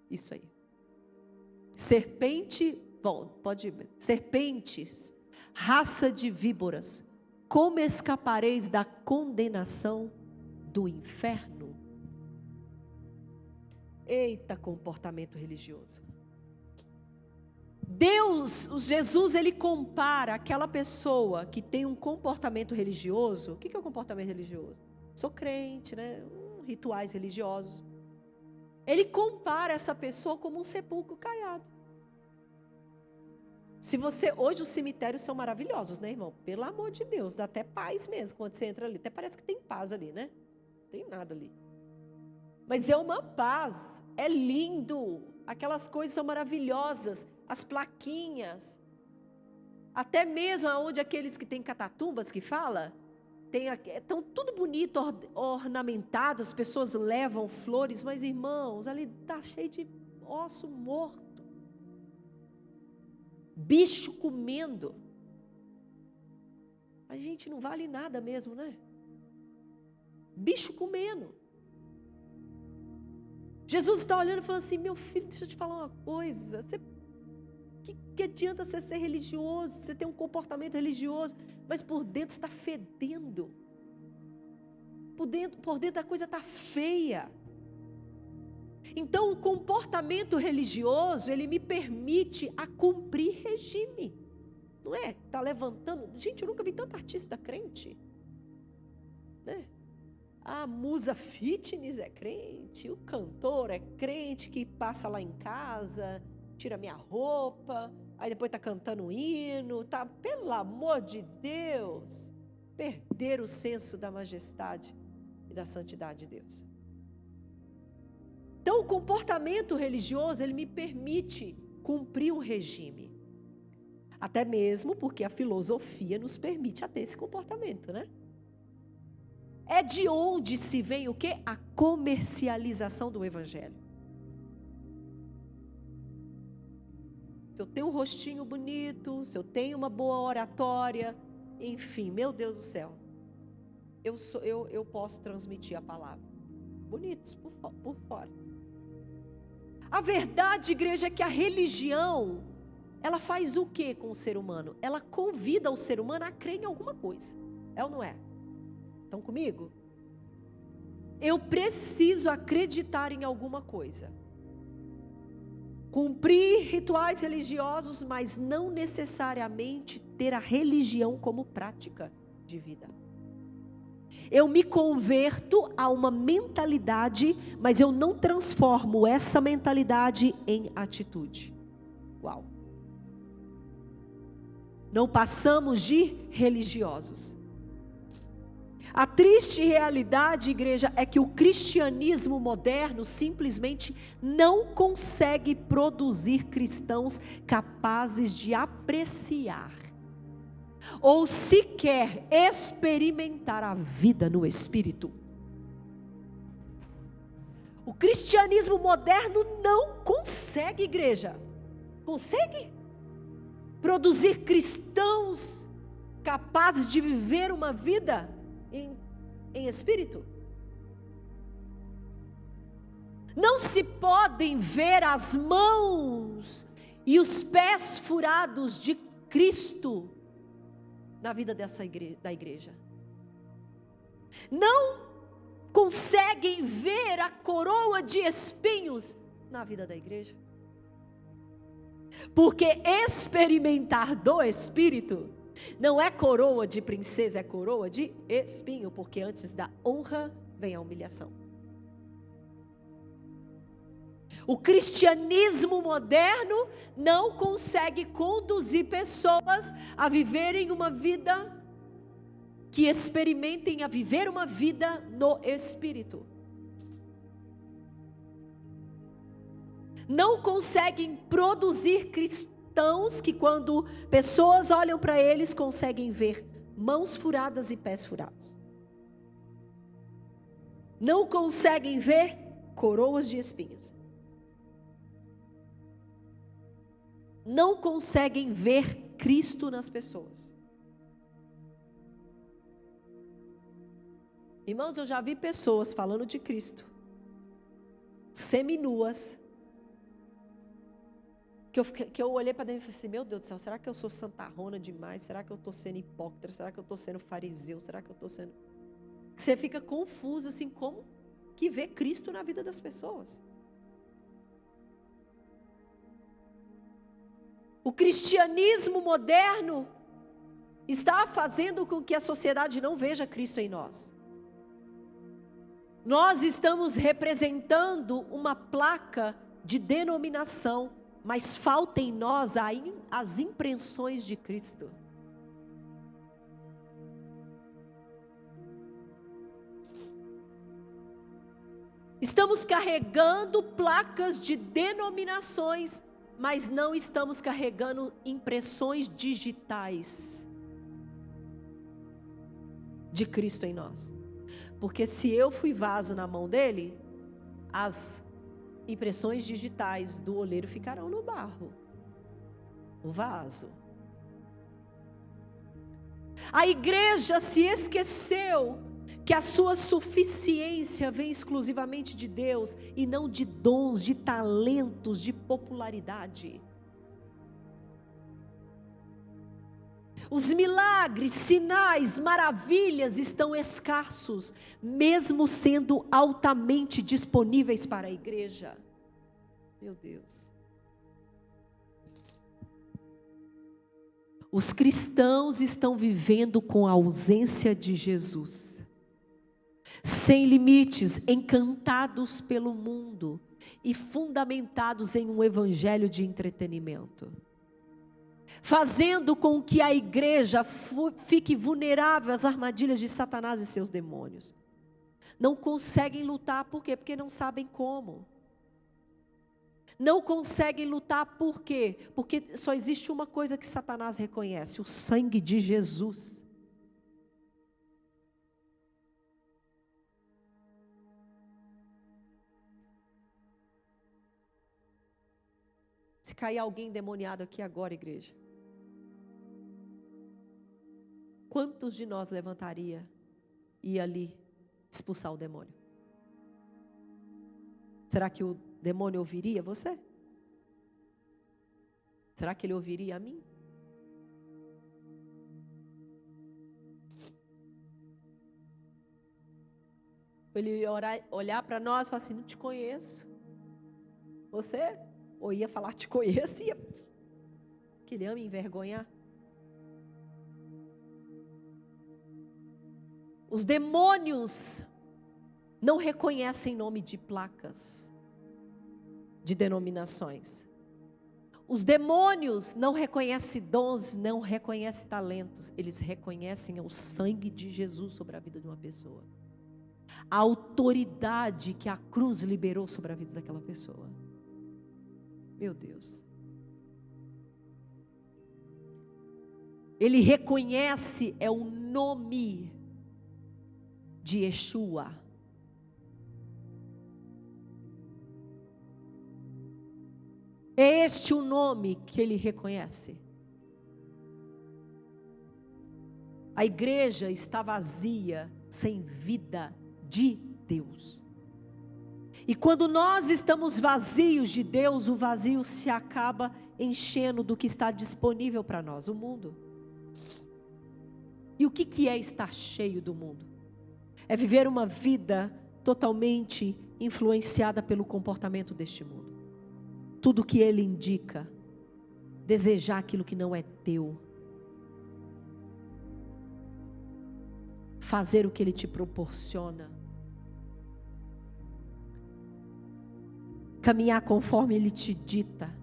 A: Isso aí. Serpentes, raça de víboras, como escapareis da condenação do inferno? Eita, comportamento religioso. Jesus, ele compara aquela pessoa que tem um comportamento religioso. O que é o comportamento religioso? Sou crente, né? Rituais religiosos. Ele compara essa pessoa como um sepulcro caiado. Hoje os cemitérios são maravilhosos, né, irmão? Pelo amor de Deus, dá até paz mesmo quando você entra ali. Até parece que tem paz ali, né? Não tem nada ali. Mas é uma paz, é lindo, aquelas coisas são maravilhosas, as plaquinhas, até mesmo onde aqueles que têm catatumbas que fala, estão tudo bonito, ornamentado, as pessoas levam flores, mas irmãos, ali está cheio de osso morto, bicho comendo, a gente não vale nada mesmo, né? Bicho comendo. Jesus está olhando e falando assim: meu filho, deixa eu te falar uma coisa, que adianta você ser religioso, você ter um comportamento religioso, mas por dentro você está fedendo, por dentro a coisa está feia. Então o comportamento religioso, ele me permite a cumprir regime, não é? Está levantando, gente, eu nunca vi tanta artista crente, né? A musa fitness é crente, o cantor é crente que passa lá em casa, tira minha roupa, aí depois está cantando um hino, tá? Pelo amor de Deus, perder o senso da majestade e da santidade de Deus. Então o comportamento religioso, ele me permite cumprir um regime, até mesmo porque a filosofia nos permite a ter esse comportamento, né? é de onde se vem o quê? A comercialização do evangelho. Se eu tenho um rostinho bonito, se eu tenho uma boa oratória, enfim, meu Deus do céu, eu posso transmitir a palavra. Bonitos por fora. A verdade, igreja, é que a religião, ela faz o que com o ser humano? Ela convida o ser humano a crer em alguma coisa. É ou não é? Estão comigo? Eu preciso acreditar em alguma coisa. Cumprir rituais religiosos, mas não necessariamente ter a religião como prática de vida. Eu me converto a uma mentalidade, mas eu não transformo essa mentalidade em atitude. Uau! Não passamos de religiosos. A triste realidade, igreja, é que o cristianismo moderno simplesmente não consegue produzir cristãos capazes de apreciar ou sequer experimentar a vida no Espírito. O cristianismo moderno não consegue, igreja. Consegue produzir cristãos capazes de viver uma vida em espírito? Não se podem ver as mãos e os pés furados de Cristo na vida da igreja. Não conseguem ver a coroa de espinhos na vida da igreja. Porque experimentar do Espírito não é coroa de princesa, é coroa de espinho, porque antes da honra vem a humilhação. O cristianismo moderno não consegue conduzir pessoas a viverem uma vida, que experimentem a viver uma vida no Espírito. Não conseguem produzir cristãos que, quando pessoas olham para eles, conseguem ver mãos furadas e pés furados. Não conseguem ver coroas de espinhos. Não conseguem ver Cristo nas pessoas. Irmãos, eu já vi pessoas falando de Cristo, seminuas, que eu olhei para dentro e falei assim, meu Deus do céu, será que eu sou santarrona demais? Será que eu estou sendo hipócrita? Será que eu estou sendo fariseu? Será que eu estou sendo... Você fica confuso assim, como que vê Cristo na vida das pessoas? O cristianismo moderno está fazendo com que a sociedade não veja Cristo em nós. Nós estamos representando uma placa de denominação, mas falta em nós as impressões de Cristo. Estamos carregando placas de denominações, mas não estamos carregando impressões digitais de Cristo em nós. Porque se eu fui vaso na mão dele, as impressões digitais do oleiro ficarão no barro, no vaso. A igreja se esqueceu que a sua suficiência vem exclusivamente de Deus e não de dons, de talentos, de popularidade. Os milagres, sinais, maravilhas estão escassos, mesmo sendo altamente disponíveis para a igreja. Meu Deus. Os cristãos estão vivendo com a ausência de Jesus, sem limites, encantados pelo mundo e fundamentados em um evangelho de entretenimento, fazendo com que a igreja fique vulnerável às armadilhas de Satanás e seus demônios. Não conseguem lutar, por quê? Porque não sabem como. Não conseguem lutar, por quê? Porque só existe uma coisa que Satanás reconhece: o sangue de Jesus. cair alguém endemoniado aqui agora, igreja, quantos de nós levantaria e ia ali expulsar o demônio? Será que o demônio ouviria você? Será que ele ouviria a mim? Ele ia olhar para nós e falar assim: não te conheço. Você? Ou ia falar: te conheço, e ia... que ele ama envergonhar. Os demônios não reconhecem nome de placas, de denominações. Os demônios não reconhecem dons, não reconhecem talentos. Eles reconhecem o sangue de Jesus sobre a vida de uma pessoa. A autoridade que a cruz liberou sobre a vida daquela pessoa. Meu Deus. Ele reconhece o nome de Yeshua. É este o nome que ele reconhece. A igreja está vazia, sem vida de Deus. E quando nós estamos vazios de Deus, o vazio se acaba enchendo do que está disponível para nós, o mundo. E o que é estar cheio do mundo? É viver uma vida totalmente influenciada pelo comportamento deste mundo. Tudo que ele indica, desejar aquilo que não é teu, fazer o que ele te proporciona, caminhar conforme ele te dita.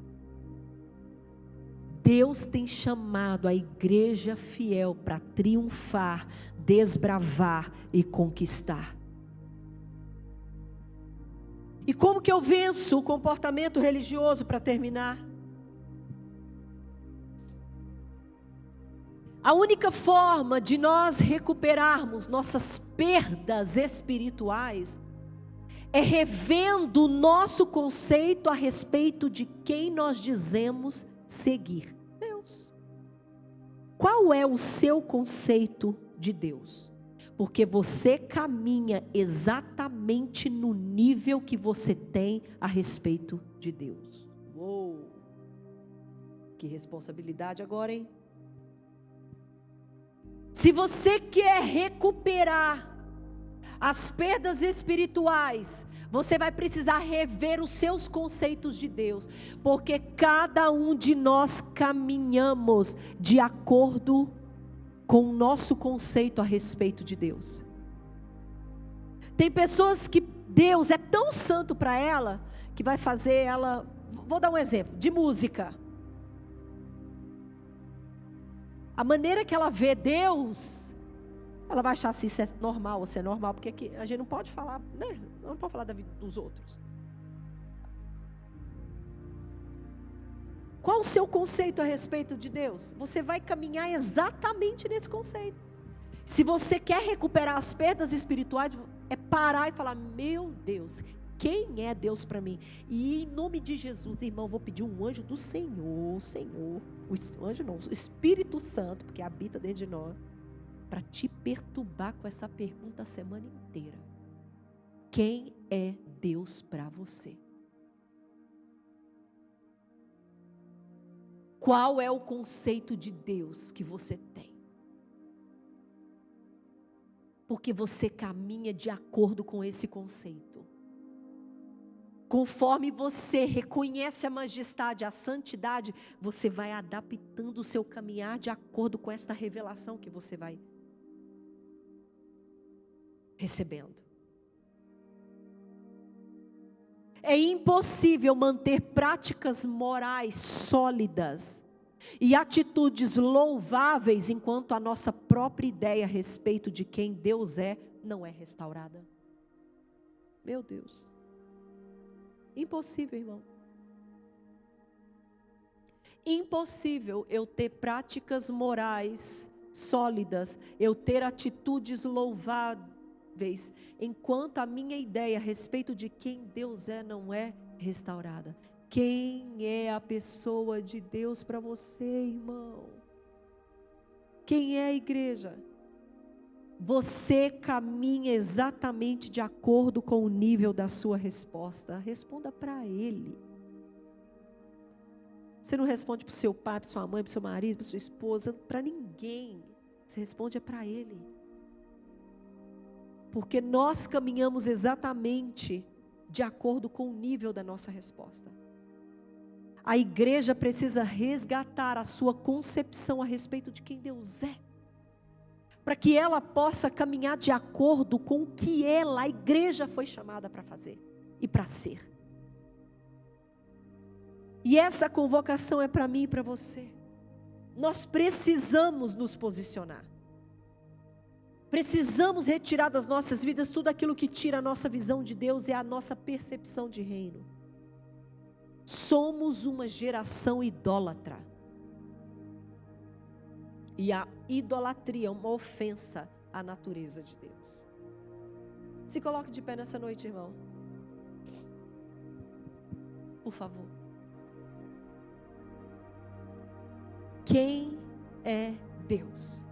A: Deus tem chamado a igreja fiel para triunfar, desbravar e conquistar. E como que eu venço o comportamento religioso, para terminar? A única forma de nós recuperarmos nossas perdas espirituais é revendo o nosso conceito a respeito de quem nós dizemos seguir. Deus. Qual é o seu conceito de Deus? Porque você caminha exatamente no nível que você tem a respeito de Deus. Uou! Que responsabilidade agora, hein? Se você quer recuperar as perdas espirituais, você vai precisar rever os seus conceitos de Deus, porque cada um de nós caminhamos de acordo com o nosso conceito a respeito de Deus. Tem pessoas que Deus é tão santo para ela, que vai fazer ela, vou dar um exemplo, de música. A maneira que ela vê Deus, ela vai achar se isso é normal ou se é normal, porque aqui a gente não pode falar, né? Não pode falar da vida dos outros. Qual o seu conceito a respeito de Deus? Você vai caminhar exatamente nesse conceito. Se você quer recuperar as perdas espirituais, é parar e falar: meu Deus, quem é Deus para mim? E em nome de Jesus, irmão, vou pedir um anjo do Senhor, o anjo não, o Espírito Santo, porque habita dentro de nós, para te perturbar com essa pergunta a semana inteira. Quem é Deus para você? Qual é o conceito de Deus que você tem? Porque você caminha de acordo com esse conceito. Conforme você reconhece a majestade, a santidade, você vai adaptando o seu caminhar de acordo com esta revelação que você vai recebendo. É impossível manter práticas morais sólidas e atitudes louváveis enquanto a nossa própria ideia a respeito de quem Deus é não é restaurada. Meu Deus. Impossível, irmão. Impossível eu ter práticas morais sólidas, eu ter atitudes louváveis, enquanto a minha ideia a respeito de quem Deus é não é restaurada. Quem é a pessoa de Deus para você, irmão? Quem é a igreja? Você caminha exatamente de acordo com o nível da sua resposta. Responda para Ele. Você não responde para o seu pai, para sua mãe, para o seu marido, para sua esposa, para ninguém. Você responde para Ele. Porque nós caminhamos exatamente de acordo com o nível da nossa resposta. A igreja precisa resgatar a sua concepção a respeito de quem Deus é, para que ela possa caminhar de acordo com o que ela, a igreja, foi chamada para fazer e para ser. E essa convocação é para mim e para você. Nós precisamos nos posicionar. Precisamos retirar das nossas vidas tudo aquilo que tira a nossa visão de Deus e a nossa percepção de reino. Somos uma geração idólatra. E a idolatria é uma ofensa à natureza de Deus. Se coloque de pé nessa noite, irmão. Por favor. Quem é Deus?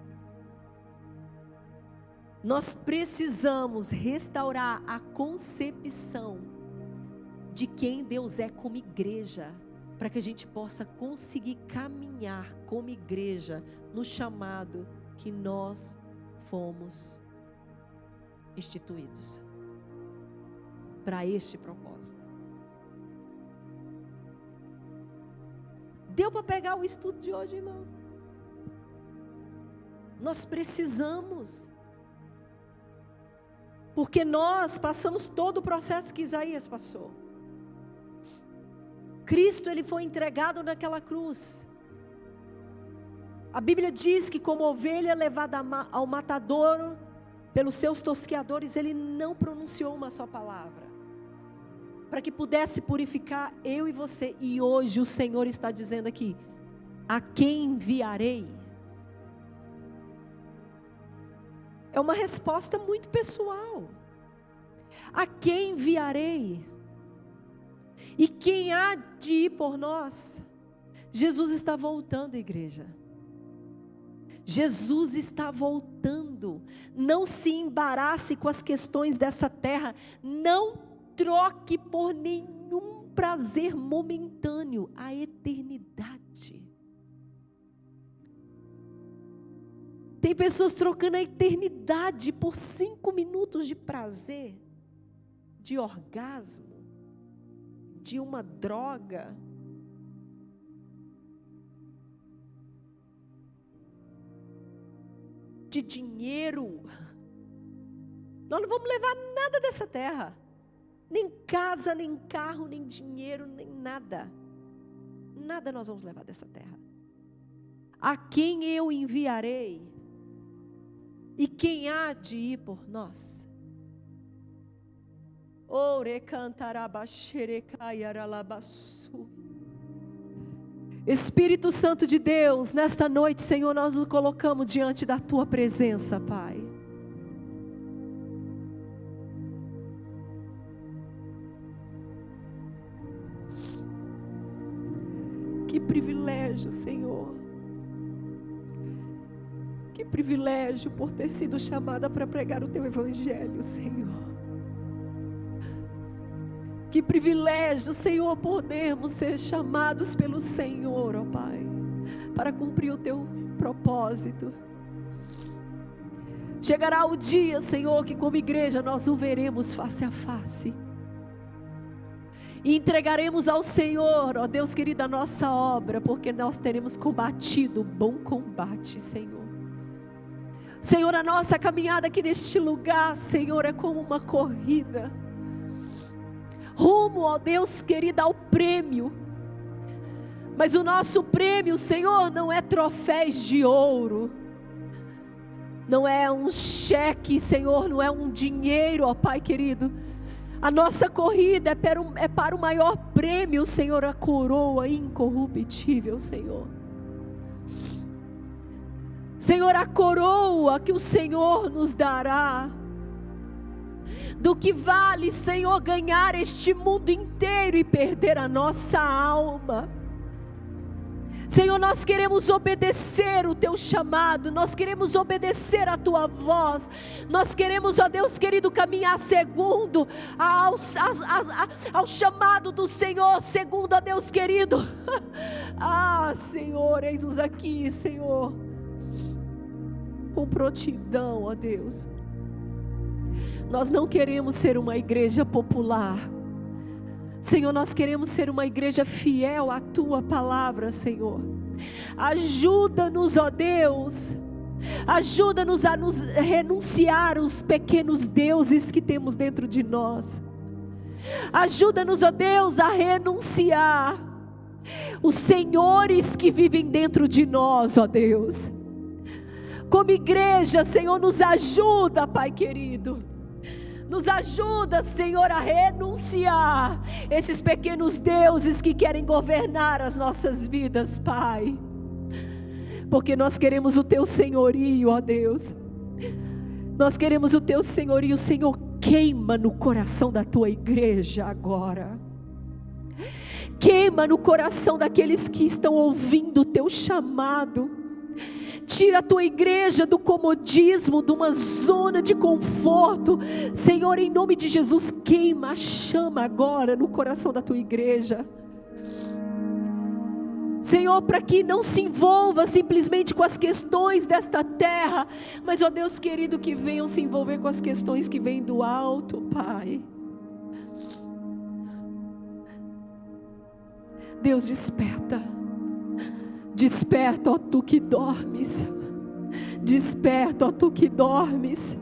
A: Nós precisamos restaurar a concepção de quem Deus é como igreja, para que a gente possa conseguir caminhar como igreja no chamado que nós fomos instituídos para este propósito. Deu para pegar o estudo de hoje, irmãos? Nós precisamos, porque nós passamos todo o processo que Isaías passou. Cristo, ele foi entregado naquela cruz. A Bíblia diz que como ovelha levada ao matadouro pelos seus tosqueadores, ele não pronunciou uma só palavra, para que pudesse purificar eu e você. E hoje o Senhor está dizendo aqui: a quem enviarei? É uma resposta muito pessoal. A quem enviarei? E quem há de ir por nós? Jesus está voltando, igreja. Jesus está voltando. Não se embarace com as questões dessa terra. Não troque por nenhum prazer momentâneo a eternidade. Tem pessoas trocando a eternidade por 5 minutos de prazer, de orgasmo, de uma droga. De dinheiro. Nós não vamos levar nada dessa terra. Nem casa, nem carro, nem dinheiro, nem nada. Nada nós vamos levar dessa terra. A quem eu enviarei? E quem há de ir por nós? Espírito Santo de Deus, nesta noite, Senhor, nós nos colocamos diante da Tua presença, Pai. Que privilégio, Senhor. Que privilégio por ter sido chamada para pregar o Teu Evangelho, Senhor. Que privilégio, Senhor, podermos ser chamados pelo Senhor, ó Pai, para cumprir o Teu propósito. Chegará o dia, Senhor, que como igreja nós o veremos face a face. E entregaremos ao Senhor, ó Deus querido, a nossa obra, porque nós teremos combatido o bom combate, Senhor. Senhor, a nossa caminhada aqui neste lugar, Senhor, é como uma corrida. Rumo, ó Deus querido, ao prêmio. Mas o nosso prêmio, Senhor, não é troféus de ouro. Não é um cheque, Senhor, não é um dinheiro, ó Pai querido. A nossa corrida é para o maior prêmio, Senhor, a coroa incorruptível, Senhor. Senhor, a coroa que o Senhor nos dará do que vale, Senhor, ganhar este mundo inteiro e perder a nossa alma. Senhor, nós queremos obedecer o Teu chamado, nós queremos obedecer a Tua voz, nós queremos, ó Deus querido, caminhar segundo ao chamado do Senhor, segundo, ó Deus querido. Senhor, eis-nos aqui, Senhor, com prontidão, ó Deus. Nós não queremos ser uma igreja popular, Senhor, nós queremos ser uma igreja fiel à Tua palavra, Senhor. Ajuda-nos, ó Deus, ajuda-nos a nos renunciar os pequenos deuses que temos dentro de nós. Ajuda-nos, ó Deus, a renunciar os senhores que vivem dentro de nós, ó Deus. Como igreja, Senhor, nos ajuda, Pai querido. Nos ajuda, Senhor, a renunciar esses pequenos deuses que querem governar as nossas vidas, Pai. Porque nós queremos o Teu senhorio, ó Deus. Nós queremos o Teu senhorio. Senhor, queima no coração da Tua igreja agora. Queima no coração daqueles que estão ouvindo o Teu chamado. Tira a Tua igreja do comodismo, de uma zona de conforto. Senhor, em nome de Jesus, queima a chama agora no coração da Tua igreja. Senhor, para que não se envolva simplesmente com as questões desta terra, mas, ó Deus querido, que venham se envolver com as questões que vêm do alto, Pai. Deus, desperta. Desperta, ó Tu que dormes. Desperta, ó Tu que dormes.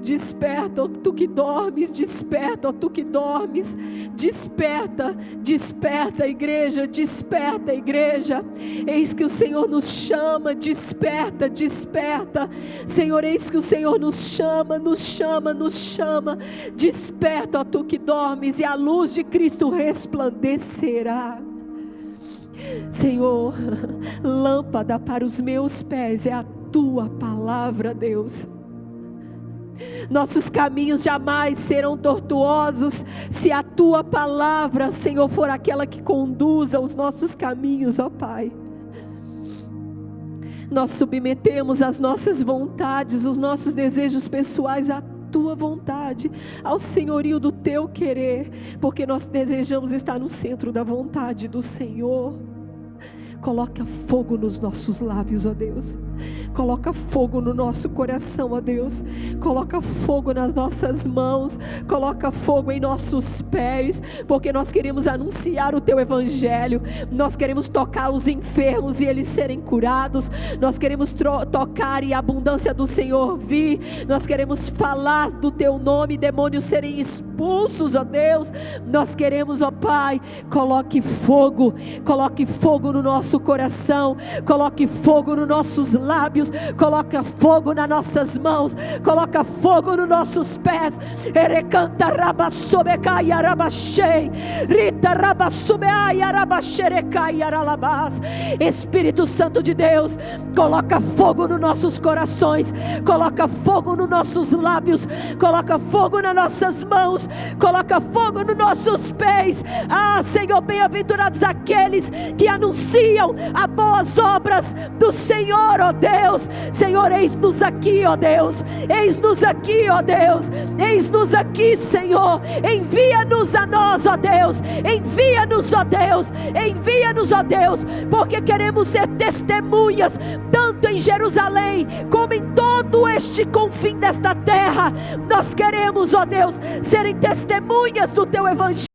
A: Desperta, ó Tu que dormes. Desperta, ó Tu que dormes. Desperta, desperta, igreja. Desperta, igreja. Eis que o Senhor nos chama. Desperta, desperta. Senhor, eis que o Senhor nos chama, nos chama, nos chama. Desperta, ó Tu que dormes, e a luz de Cristo resplandecerá. Senhor, lâmpada para os meus pés é a Tua palavra, Deus. Nossos caminhos jamais serão tortuosos se a Tua palavra, Senhor, for aquela que conduza os nossos caminhos, ó Pai. Nós submetemos as nossas vontades, os nossos desejos pessoais à Tua vontade, ao senhorio do Teu querer, porque nós desejamos estar no centro da vontade do Senhor. Coloca fogo nos nossos lábios, ó Deus. Coloca fogo no nosso coração, ó Deus. Coloca fogo nas nossas mãos. Coloca fogo em nossos pés, porque nós queremos anunciar o Teu evangelho. Nós queremos tocar os enfermos e eles serem curados. Nós queremos tocar e a abundância do Senhor vir. Nós queremos falar do Teu nome, demônios serem expulsos, ó Deus. Nós queremos, ó Pai, coloque fogo no nosso coração, coloque fogo nos nossos lábios, coloca fogo nas nossas mãos, coloca fogo nos nossos pés. Erecanta rabassobecai arabachei, rita rabassubeai arabaxerecai aralabás. Espírito Santo de Deus, coloca fogo nos nossos corações, coloca fogo nos nossos lábios, coloca fogo nas nossas mãos, coloca fogo nos nossos pés. Senhor, bem-aventurados aqueles que anunciam as boas obras do Senhor, ó Deus. Senhor, eis-nos aqui, ó Deus. Eis-nos aqui, ó Deus. Eis-nos aqui, Senhor. Envia-nos a nós, ó Deus. Envia-nos, ó Deus. Envia-nos, ó Deus, porque queremos ser testemunhas, tanto em Jerusalém, como em todo este confim desta terra. Nós queremos, ó Deus, serem testemunhas do Teu evangelho.